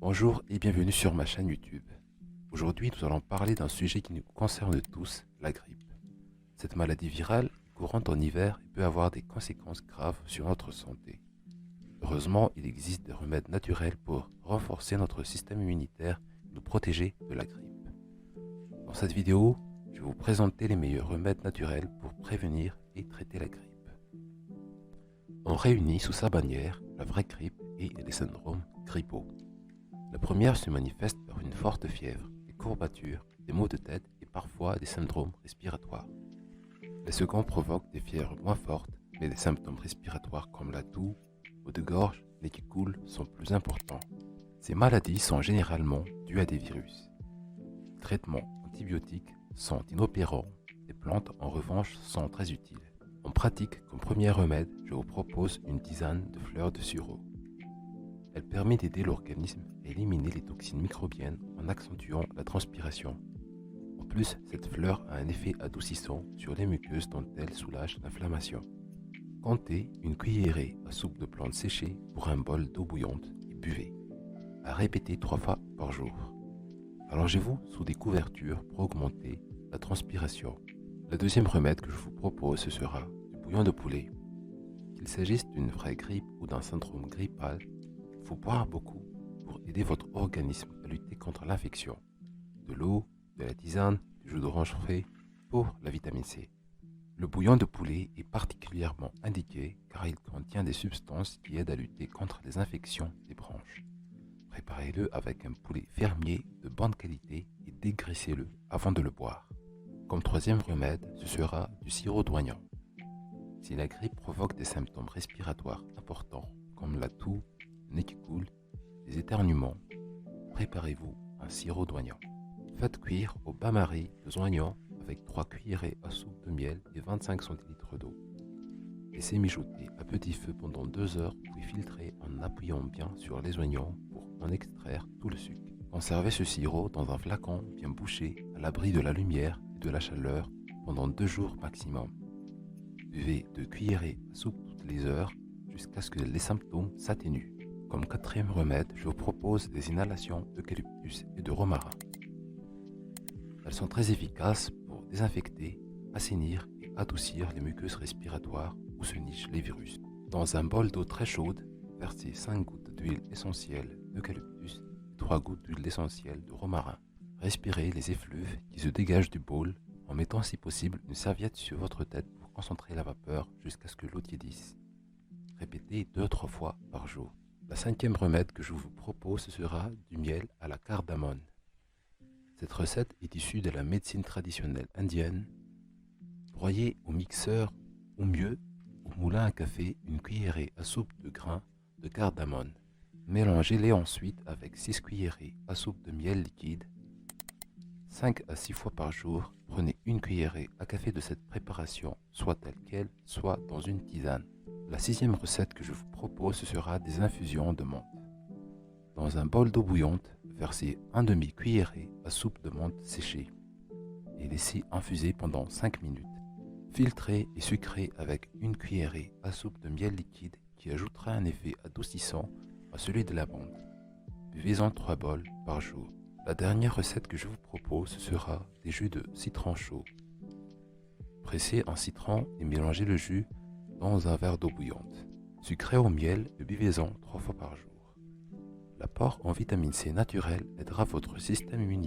Bonjour et bienvenue sur ma chaîne YouTube. Aujourd'hui, nous allons parler d'un sujet qui nous concerne tous, la grippe. Cette maladie virale, courante en hiver, peut avoir des conséquences graves sur notre santé. Heureusement, il existe des remèdes naturels pour renforcer notre système immunitaire et nous protéger de la grippe. Dans cette vidéo, je vais vous présenter les meilleurs remèdes naturels pour prévenir et traiter la grippe. On réunit sous sa bannière la vraie grippe et les syndromes grippaux. La première se manifeste par une forte fièvre, des courbatures, des maux de tête et parfois des syndromes respiratoires. Les seconds provoquent des fièvres moins fortes, mais des symptômes respiratoires comme la toux, maux de gorge, nez qui coule sont plus importants. Ces maladies sont généralement dues à des virus. Les traitements antibiotiques sont inopérants, les plantes en revanche sont très utiles. En pratique, comme premier remède, je vous propose une tisane de fleurs de sureau. Elle permet d'aider l'organisme à éliminer les toxines microbiennes en accentuant la transpiration. En plus, cette fleur a un effet adoucissant sur les muqueuses dont elle soulage l'inflammation. Comptez une cuillerée à soupe de plantes séchées pour un bol d'eau bouillante et buvez. À répéter 3 fois par jour. Allongez-vous sous des couvertures pour augmenter la transpiration. Le deuxième remède que je vous propose, ce sera du bouillon de poulet. Qu'il s'agisse d'une vraie grippe ou d'un syndrome grippal, il faut boire beaucoup pour aider votre organisme à lutter contre l'infection. De l'eau, de la tisane, du jus d'orange frais pour la vitamine C. Le bouillon de poulet est particulièrement indiqué car il contient des substances qui aident à lutter contre les infections des bronches. Préparez-le avec un poulet fermier de bonne qualité et dégraissez-le avant de le boire. Comme troisième remède, ce sera du sirop d'oignon. Si la grippe provoque des symptômes respiratoires importants comme la toux, le nez qui coule, les éternuements, préparez-vous un sirop d'oignon. Faites cuire au bain-marie 2 oignons avec 3 cuillerées à soupe de miel et 25 centilitres d'eau. Laissez mijoter à petit feu pendant 2 heures puis filtrez en appuyant bien sur les oignons pour en extraire tout le sucre. Conservez ce sirop dans un flacon bien bouché à l'abri de la lumière et de la chaleur pendant 2 jours maximum. Buvez 2 cuillerées à soupe toutes les heures jusqu'à ce que les symptômes s'atténuent. Comme quatrième remède, je vous propose des inhalations d'eucalyptus et de romarin. Elles sont très efficaces pour désinfecter, assainir et adoucir les muqueuses respiratoires où se nichent les virus. Dans un bol d'eau très chaude, versez 5 gouttes d'huile essentielle d'eucalyptus et 3 gouttes d'huile essentielle de romarin. Respirez les effluves qui se dégagent du bol en mettant si possible une serviette sur votre tête pour concentrer la vapeur jusqu'à ce que l'eau tiédisse. Répétez 2-3 fois par jour. La cinquième remède que je vous propose sera du miel à la cardamone. Cette recette est issue de la médecine traditionnelle indienne. Broyez au mixeur ou mieux au moulin à café une cuillerée à soupe de grains de cardamone. Mélangez-les ensuite avec 6 cuillerées à soupe de miel liquide. 5 à 6 fois par jour, prenez une cuillerée à café de cette préparation, soit telle qu'elle, soit dans une tisane. La sixième recette que je vous propose sera des infusions de menthe. Dans un bol d'eau bouillante, versez un demi-cuillerée à soupe de menthe séchée et laissez infuser pendant 5 minutes. Filtrez et sucrez avec une cuillerée à soupe de miel liquide qui ajoutera un effet adoucissant à celui de la menthe. Buvez-en 3 bols par jour. La dernière recette que je vous propose sera des jus de citron chaud. Pressez un citron et mélangez le jus dans un verre d'eau bouillante. Sucré au miel, buvez-en 3 fois par jour. L'apport en vitamine C naturelle aidera votre système immunitaire